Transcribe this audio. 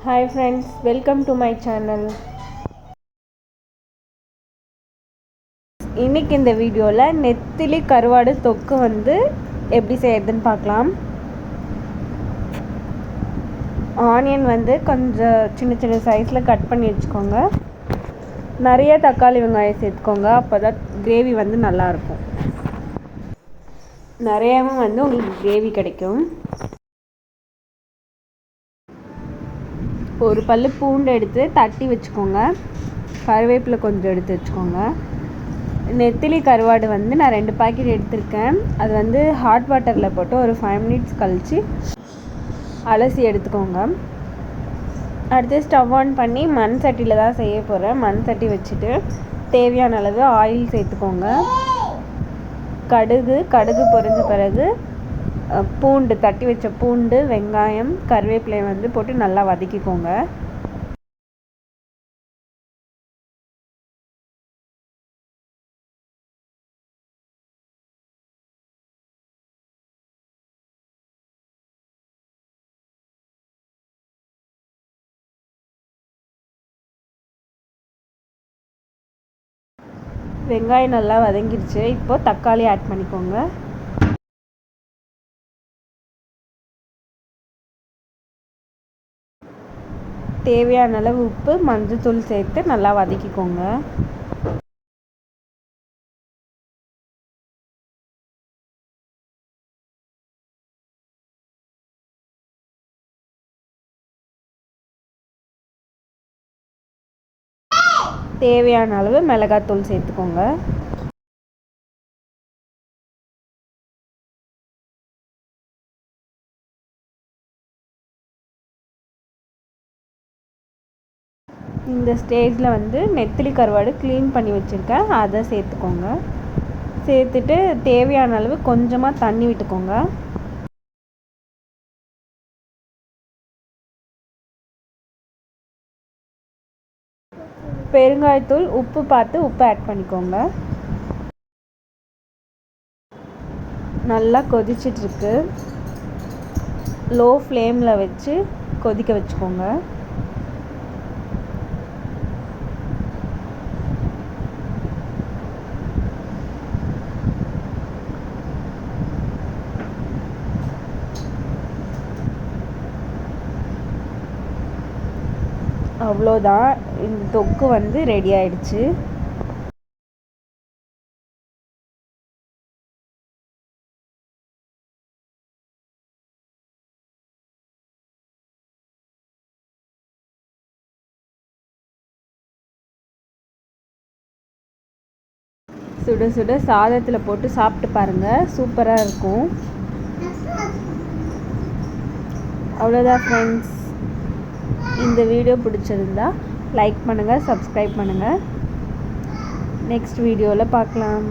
Hi friends, welcome to my channel. இன்னைக்கு இந்த வீடியோவில் நெத்திலி கருவாடு தொக்கு எப்படி செய்யறதுன்னு பார்க்கலாம். ஆனியன் கொஞ்சம் சின்ன சின்ன சைஸில் கட் பண்ணி வச்சுக்கோங்க. நிறைய தக்காளி வெங்காயம் சேர்த்துக்கோங்க, அப்போ தான் கிரேவி நல்லாயிருக்கும். நிறையாவும் உங்களுக்கு கிரேவி கிடைக்கும். ஒரு பல்லு பூண்டு எடுத்து தட்டி வச்சுக்கோங்க. கருவேப்பிலை கொஞ்சம் எடுத்து வச்சுக்கோங்க. நெத்திலி கருவாடு நான் 2 பாக்கெட் எடுத்திருக்கேன். அது ஹாட் வாட்டரில் போட்டு ஒரு 5 மினிட்ஸ் கழித்து அலசி எடுத்துக்கோங்க. அடுத்து ஸ்டவ் ஆன் பண்ணி மண் சட்டியில் தான் செய்ய போகிறேன். மண் சட்டி வச்சுட்டு தேவையான அளவு ஆயில் சேர்த்துக்கோங்க. கடுகு பொரிஞ்ச பிறகு பூண்டு, தட்டி வச்ச பூண்டு, வெங்காயம், கருவேப்பிலை போட்டு நல்லா வதக்கிக்கோங்க. வெங்காயம் நல்லா வதங்கிடுச்சு. இப்போ தக்காளி ஆட் பண்ணிக்கோங்க. தேவையான அளவு உப்பு, மஞ்சள்தூள் சேர்த்து நல்லா வதக்கிக்கோங்க. தேவையான அளவு மிளகாத்தூள் சேர்த்துக்கோங்க. இந்த ஸ்டேஜில் நெத்திலி கருவாடு க்ளீன் பண்ணி வச்சுருக்கேன், அதை சேர்த்துக்கோங்க. சேர்த்துட்டு தேவையான அளவு கொஞ்சமாக தண்ணி விட்டுக்கோங்க. பெருங்காயத்தூள், உப்பு பார்த்து உப்பு ஆட் பண்ணிக்கோங்க. நல்லா கொதிச்சிட்ருக்கு. லோ ஃப்ளேமில் வச்சு கொதிக்க வச்சுக்கோங்க. அவ்வளோதான், இந்த தொக்கு ரெடி ஆயிடுச்சு. சுட சுட சாதத்தில் போட்டு சாப்பிட்டு பாருங்கள், சூப்பராக இருக்கும். அவ்வளோதான் ஃப்ரெண்ட்ஸ். இந்த வீடியோ பிடிச்சிருந்தா லைக் பண்ணுங்கள், சப்ஸ்கிரைப் பண்ணுங்கள். நெக்ஸ்ட் வீடியோவில் பார்க்கலாம்.